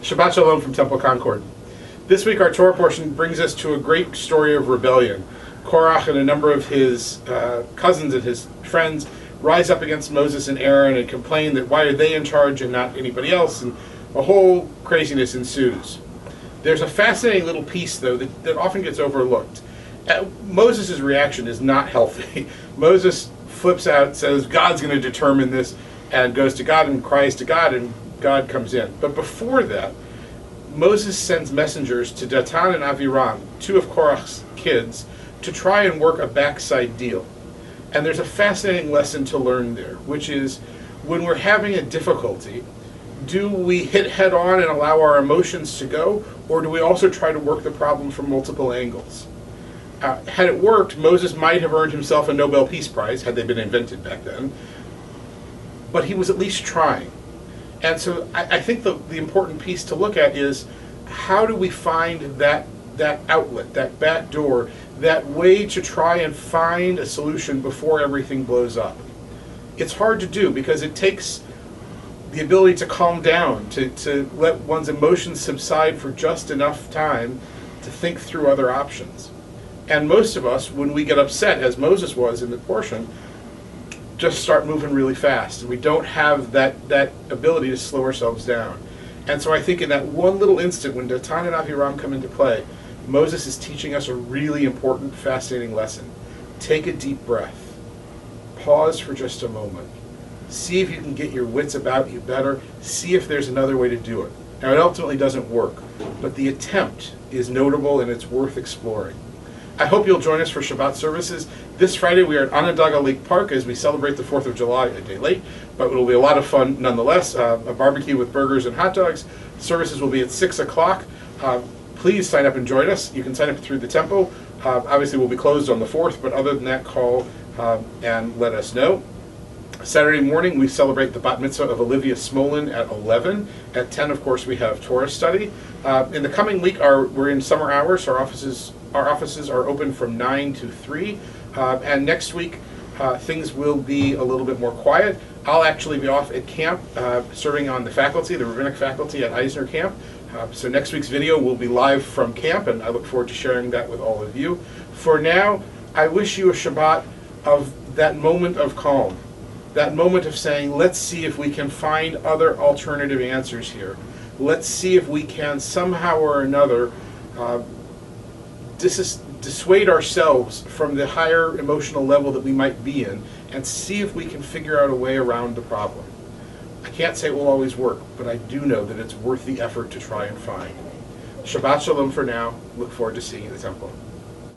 Shabbat Shalom from Temple Concord. This week our Torah portion brings us to a great story of rebellion. Korach and a number of his cousins and his friends rise up against Moses and Aaron and complain that why are they in charge and not anybody else, and a whole craziness ensues. There's a fascinating little piece, though, that often gets overlooked. Moses' reaction is not healthy. Moses flips out, says God's going to determine this, and goes to God and cries to God, and God comes in. But before that, Moses sends messengers to Datan and Aviram, two of Korach's kids, to try and work a backside deal. And there's a fascinating lesson to learn there, which is when we're having a difficulty, do we hit head on and allow our emotions to go, or do we also try to work the problem from multiple angles? Had it worked, Moses might have earned himself a Nobel Peace Prize, had they been invented back then, but he was at least trying. And so I think the important piece to look at is how do we find that outlet, that back door, that way to try and find a solution before everything blows up. It's hard to do because it takes the ability to calm down, to let one's emotions subside for just enough time to think through other options. And most of us, when we get upset, as Moses was in the portion, just start moving really fast, and we don't have that ability to slow ourselves down. And so I think in that one little instant when Datan and Aviram come into play, Moses is teaching us a really important, fascinating lesson. Take a deep breath. Pause for just a moment. See if you can get your wits about you better. See if there's another way to do it. Now, it ultimately doesn't work, but the attempt is notable and it's worth exploring. I hope you'll join us for Shabbat services. This Friday we are at Onondaga Lake Park as we celebrate the 4th of July, a day late, but it will be a lot of fun nonetheless. A barbecue with burgers and hot dogs. Services will be at 6 o'clock. Please sign up and join us. You can sign up through the temple. Obviously we'll be closed on the 4th, but other than that, call and let us know. Saturday morning we celebrate the bat mitzvah of Olivia Smolin at 11. At 10, of course, we have Torah study. In the coming week, we're in summer hours. Our offices are open from 9 to 3. And next week, things will be a little bit more quiet. I'll actually be off at camp, serving on the faculty, the rabbinic faculty at Eisner Camp. So next week's video will be live from camp, and I look forward to sharing that with all of you. For now, I wish you a Shabbat of that moment of calm, that moment of saying, let's see if we can find other alternative answers here. Let's see if we can somehow or another dissuade ourselves from the higher emotional level that we might be in, and see if we can figure out a way around the problem. I can't say it will always work, but I do know that it's worth the effort to try and find. Shabbat Shalom for now. Look forward to seeing you at the temple.